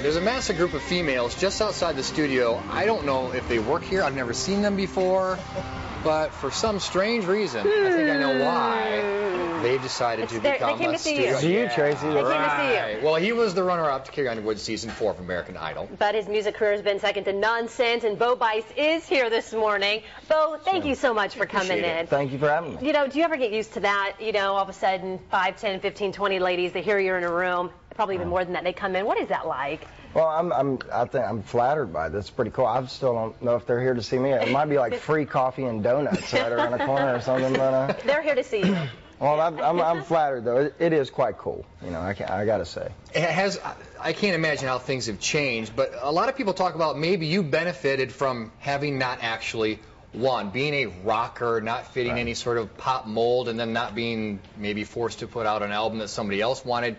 There's a massive group of females just outside the studio. I don't know if they work here. I've never seen them before. But for some strange reason, I think I know why, they've decided to become a studio. It's you, Tracy. They came to see you. Well, he was the runner-up to Carrie Underwood's season 4 of American Idol. But his music career has been second to nonsense, and Bo Bice is here this morning. Bo, thank you so much for coming in. Thank you for having me. You know, do you ever get used to that? You know, all of a sudden, 5, 10, 15, 20 ladies, they hear you're in a room, probably even more than that, they come in. What is that like? Well, I think I'm flattered by it. That's pretty cool. I still don't know if they're here to see me. It might be like free coffee and donuts right around the corner or something. But they're here to see you. Well, I'm flattered though. It is quite cool. You know, I gotta say. I can't imagine how things have changed, but a lot of people talk about maybe you benefited from having not actually won, being a rocker, not fitting any sort of pop mold, and then not being maybe forced to put out an album that somebody else wanted.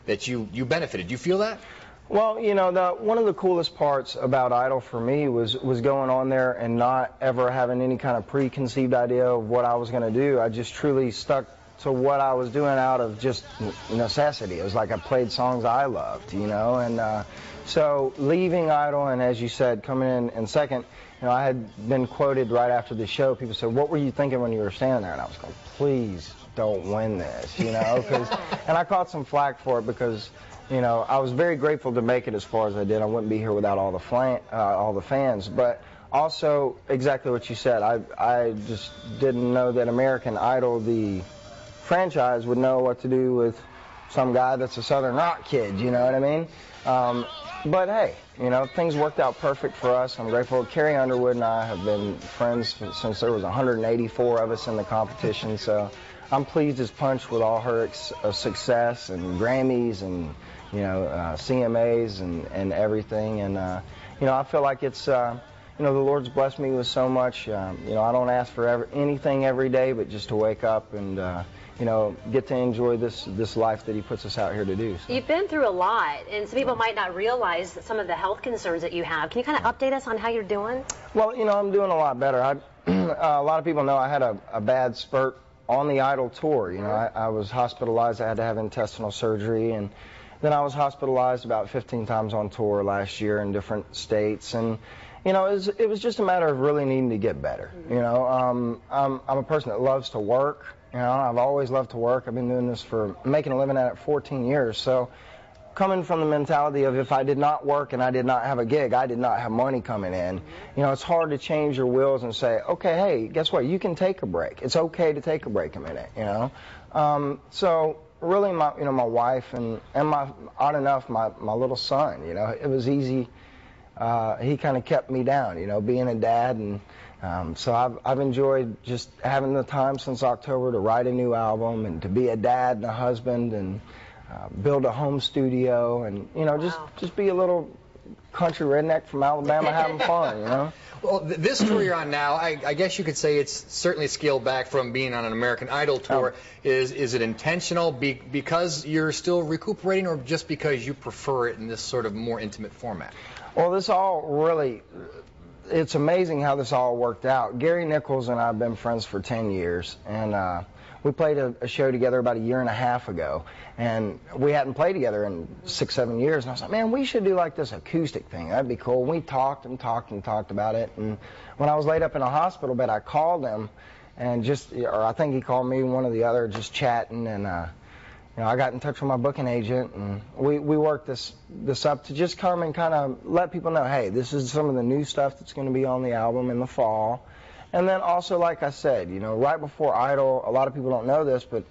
That you benefited. Do you feel that? Well, you know, one of the coolest parts about Idol for me was going on there and not ever having any kind of preconceived idea of what I was going to do. I just truly stuck to what I was doing out of just necessity. It was like I played songs I loved, you know, and so leaving Idol and, as you said, coming in second, you know, I had been quoted right after the show. People said, "What were you thinking when you were standing there?" And I was going, "Please don't win this," you know, and I caught some flack for it because, you know, I was very grateful to make it as far as I did. I wouldn't be here without all the fans. But also, exactly what you said, I just didn't know that American Idol, the franchise, would know what to do with some guy that's a Southern rock kid, you know what I mean? But hey, you know, things worked out perfect for us. I'm grateful. Carrie Underwood and I have been friends since there was 184 of us in the competition, so I'm pleased as punch with all her success and Grammys and, you know, CMAs and everything. And, you know, I feel like it's, you know, the Lord's blessed me with so much. You know, I don't ask for anything every day, but just to wake up and, you know, get to enjoy this life that He puts us out here to do. So. You've been through a lot, and some people might not realize some of the health concerns that you have. Can you kind of update us on how you're doing? Well, you know, I'm doing a lot better. A lot of people know I had a bad spurt on the Idol tour. You know, I was hospitalized. I had to have intestinal surgery, and then I was hospitalized about 15 times on tour last year in different states. And, you know, it was just a matter of really needing to get better. You know, I'm a person that loves to work. You know, I've always loved to work. I've been doing this making a living at it 14 years. So coming from the mentality of if I did not work and I did not have a gig, I did not have money coming in, you know, it's hard to change your wheels and say, okay, hey, guess what? You can take a break. It's okay to take a break a minute, you know. So really, my wife and odd enough, my little son, you know, it was easy. He kind of kept me down, you know, being a dad, and so I've enjoyed just having the time since October to write a new album and to be a dad and a husband and build a home studio and, you know, just be a little country redneck from Alabama having fun, you know. Well, this tour you're on now, I guess you could say it's certainly scaled back from being on an American Idol tour. Is it intentional because you're still recuperating, or just because you prefer it in this sort of more intimate format? Well, this all really, it's amazing how this all worked out. Gary Nichols and I have been friends for 10 years, and we played a show together about a year and a half ago, and we hadn't played together in 6, 7 years, and I was like, man, we should do like this acoustic thing. That'd be cool. And we talked about it, and when I was laid up in a hospital bed, I called him, and or I think he called me, one or the other, just chatting, and you know, I got in touch with my booking agent, and we worked this up to just come and kind of let people know, hey, this is some of the new stuff that's going to be on the album in the fall. And then also, like I said, you know, right before Idol, a lot of people don't know this, but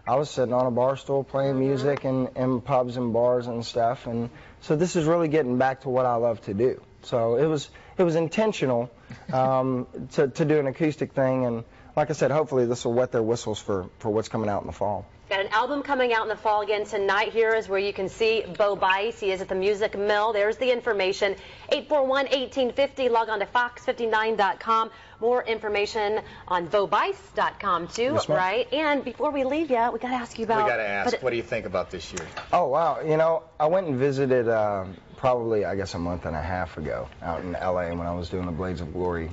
I was sitting on a bar stool playing music in pubs and bars and stuff, and so this is really getting back to what I love to do. So it was intentional to do an acoustic thing, and like I said, hopefully this will wet their whistles for what's coming out in the fall. Got an album coming out in the fall again tonight. Here is where you can see Bo Bice. He is at the Music Mill. There's the information. 841-1850. Log on to fox59.com. More information on BoBice.com too, yes, right? And before we leave you, we got to ask you about... We got to ask, what do you think about this year? Oh, wow. You know, I went and visited probably, I guess, a month and a half ago out in L.A. when I was doing the Blades of Glory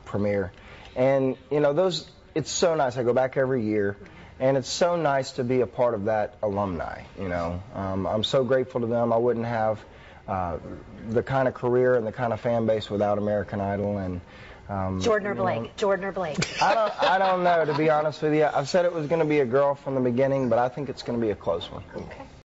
premiere. And, you know, it's so nice. I go back every year. And it's so nice to be a part of that alumni, you know. I'm so grateful to them. I wouldn't have the kind of career and the kind of fan base without American Idol. And Jordan or Blake? Jordan or Blake? I don't know, to be honest with you. I've said it was going to be a girl from the beginning, but I think it's going to be a close one. Okay.